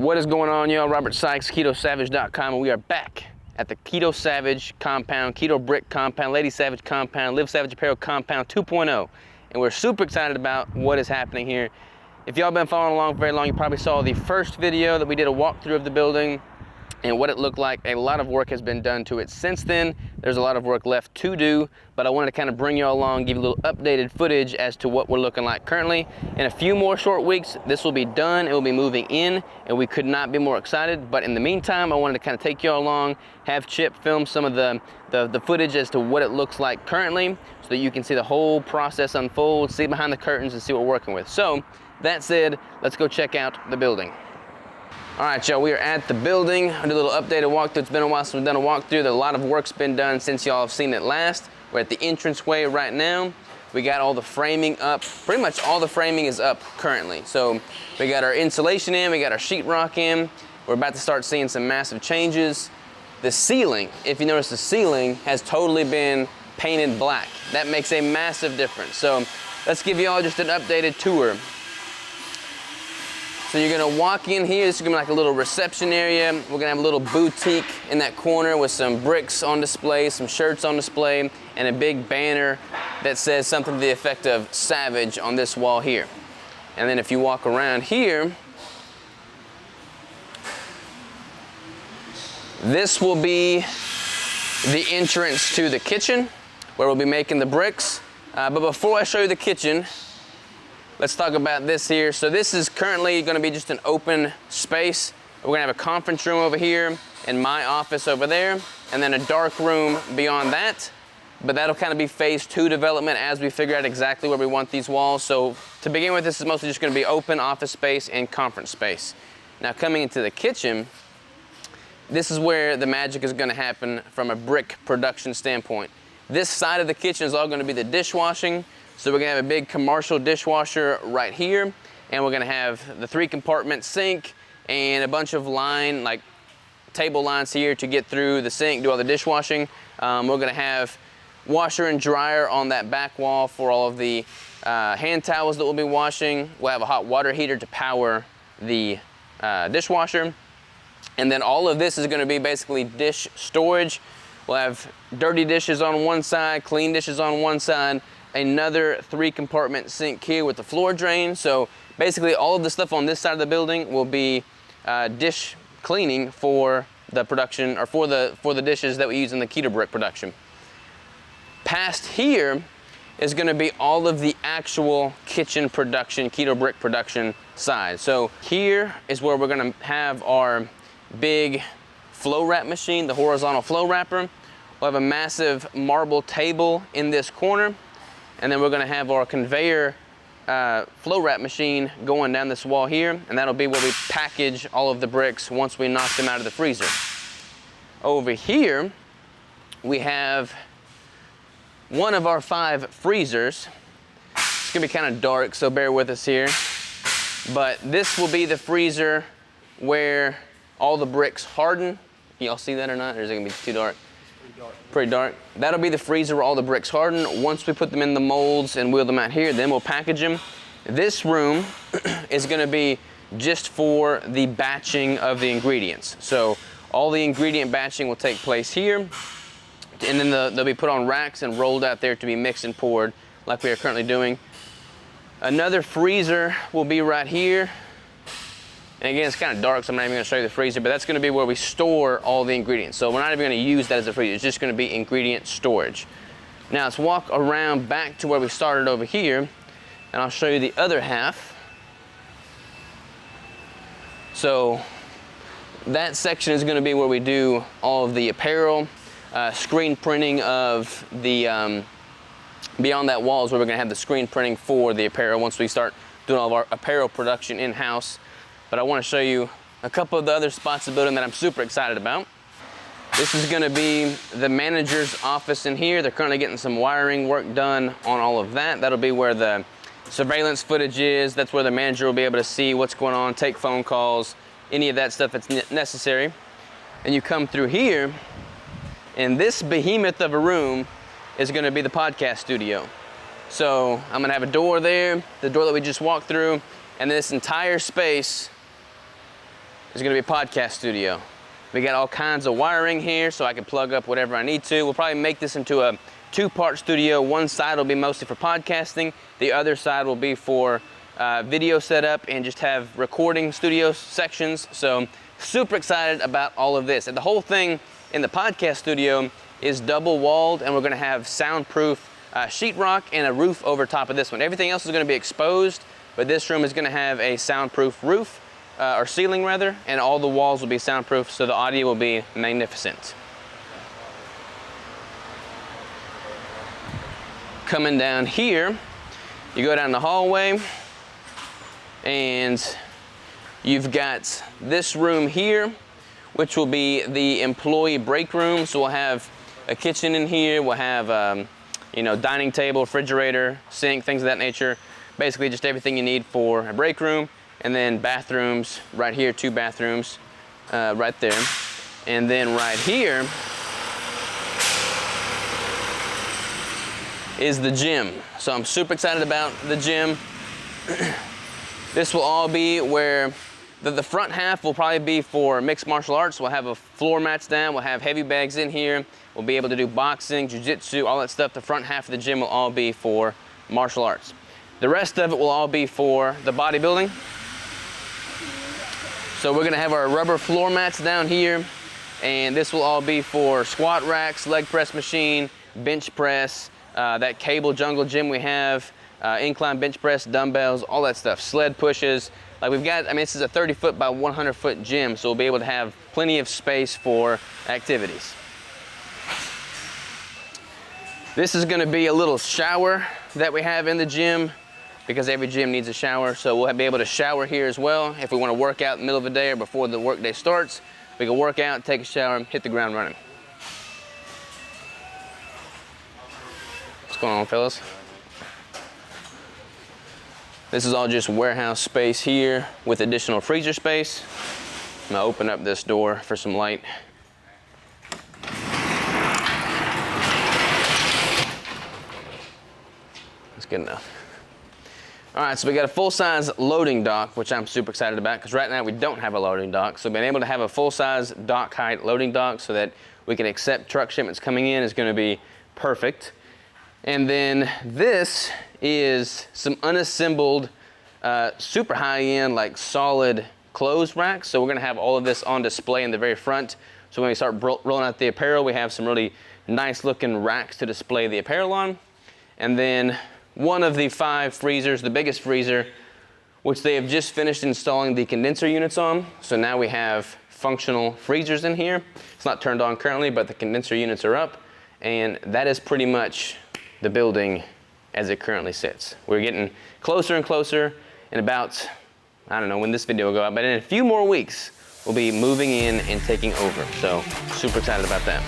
What is going on, y'all? Robert Sykes, KetoSavage.com, and we are back at the Keto Savage compound, Keto Brick compound, Lady Savage compound, Live Savage Apparel compound 2.0. And we're super excited about what is happening here. If y'all been following along for very long, you probably saw the first video that we did a walkthrough of the building and what it looked like. A lot of work has been done to it since then. There's a lot of work left to do, but I wanted to kind of bring you all along, give you a little updated footage as to what we're looking like currently. In a few more short weeks, this will be done. It will be moving in, and we could not be more excited. But in the meantime, I wanted to kind of take you all along, have Chip film some of the footage as to what it looks like currently, so that you can see the whole process unfold, see behind the curtains, and see what we're working with. So, that said, let's go check out the building. All right, y'all, we are at the building. I'll do a little updated walkthrough. It's been a while since we've done a walkthrough. A lot of work's been done since y'all have seen it last. We're at the entranceway right now. We got all the framing up. Pretty much all the framing is up currently. So we got our insulation in, we got our sheetrock in. We're about to start seeing some massive changes. The ceiling, if you notice, the ceiling has totally been painted black. That makes a massive difference. So let's give you all just an updated tour. So you're gonna walk in here, this is gonna be like a little reception area. We're gonna have a little boutique in that corner with some bricks on display, some shirts on display, and a big banner that says something to the effect of Savage on this wall here. And then if you walk around here, this will be the entrance to the kitchen where we'll be making the bricks. But before I show you the kitchen, let's talk about this here. So this is currently gonna be just an open space. We're gonna have a conference room over here and my office over there, and then a dark room beyond that. But that'll kind of be phase 2 development as we figure out exactly where we want these walls. So to begin with, this is mostly just gonna be open office space and conference space. Now coming into the kitchen, this is where the magic is gonna happen from a brick production standpoint. This side of the kitchen is all gonna be the dishwashing. So we're gonna have a big commercial dishwasher right here, and we're gonna have the 3-compartment sink and a bunch of line, like table lines here to get through the sink, do all the dishwashing. We're gonna have washer and dryer on that back wall for all of the hand towels that we'll be washing. We'll have a hot water heater to power the dishwasher. And then all of this is gonna be basically dish storage. We'll have dirty dishes on one side, clean dishes on one side, another 3-compartment sink here with the floor drain. So basically all of the stuff on this side of the building will be dish cleaning for the production, or for the dishes that we use in the Keto Brick production. Past here is gonna be all of the actual kitchen production, Keto Brick production side. So here is where we're gonna have our big flow wrap machine, the horizontal flow wrapper. We'll have a massive marble table in this corner. And then we're gonna have our conveyor flow wrap machine going down this wall here, and that'll be where we package all of the bricks once we knock them out of the freezer. Over here, we have one of our 5 freezers. It's gonna be kind of dark, so bear with us here. But this will be the freezer where all the bricks harden. Y'all see that or not? Or is it gonna be too dark? Pretty dark. That'll be the freezer where all the bricks harden. Once we put them in the molds and wheel them out here, then we'll package them. This room is gonna be just for the batching of the ingredients. So all the ingredient batching will take place here, and then they'll be put on racks and rolled out there to be mixed and poured like we are currently doing. Another freezer will be right here. And again, it's kind of dark, so I'm not even gonna show you the freezer, but that's gonna be where we store all the ingredients. So we're not even gonna use that as a freezer, it's just gonna be ingredient storage. Now let's walk around back to where we started over here, and I'll show you the other half. So that section is gonna be where we do all of the apparel, screen printing of the, beyond that wall is where we're gonna have the screen printing for the apparel once we start doing all of our apparel production in-house. But I want to show you a couple of the other spots of the building that I'm super excited about. This is going to be the manager's office in here. They're currently getting some wiring work done on all of that. That'll be where the surveillance footage is. That's where the manager will be able to see what's going on, take phone calls, any of that stuff that's necessary. And you come through here, and this behemoth of a room is going to be the podcast studio. So I'm going to have a door there, the door that we just walked through, and this entire space is gonna be a podcast studio. We got all kinds of wiring here so I can plug up whatever I need to. We'll probably make this into a 2-part studio. One side will be mostly for podcasting. The other side will be for video setup and just have recording studio sections. So super excited about all of this. And the whole thing in the podcast studio is double walled, and we're gonna have soundproof sheetrock and a roof over top of this one. Everything else is gonna be exposed, but this room is gonna have a soundproof roof, or ceiling rather, and all the walls will be soundproof, so the audio will be magnificent. Coming down here, you go down the hallway, and you've got this room here, which will be the employee break room. So we'll have a kitchen in here, we'll have dining table, refrigerator, sink, things of that nature. Basically just everything you need for a break room. And then bathrooms right here, 2 bathrooms right there. And then right here is the gym. So I'm super excited about the gym. This will all be where the front half will probably be for mixed martial arts. We'll have a floor mats down, we'll have heavy bags in here. We'll be able to do boxing, jiu-jitsu, all that stuff. The front half of the gym will all be for martial arts. The rest of it will all be for the bodybuilding. So we're gonna have our rubber floor mats down here, and this will all be for squat racks, leg press machine, bench press, that cable jungle gym we have, incline bench press, dumbbells, all that stuff, sled pushes. Like we've got, this is a 30-foot by 100-foot gym, so we'll be able to have plenty of space for activities. This is gonna be a little shower that we have in the gym, because every gym needs a shower, so we'll be able to shower here as well. If we wanna work out in the middle of the day or before the work day starts, we can work out, take a shower, and hit the ground running. What's going on, fellas? This is all just warehouse space here with additional freezer space. I'm gonna open up this door for some light. That's good enough. All right, so we got a full-size loading dock, which I'm super excited about, because right now we don't have a loading dock. So being able to have a full-size dock height loading dock so that we can accept truck shipments coming in is gonna be perfect. And then this is some unassembled, super high-end, like solid clothes racks. So we're gonna have all of this on display in the very front. So when we start rolling out the apparel, we have some really nice looking racks to display the apparel on. And then one of the 5 freezers, the biggest freezer, which they have just finished installing the condenser units on. So now we have functional freezers in here. It's not turned on currently, but the condenser units are up. And that is pretty much the building as it currently sits. We're getting closer and closer. In about, I don't know when this video will go out, but in a few more weeks, we'll be moving in and taking over. So super excited about that.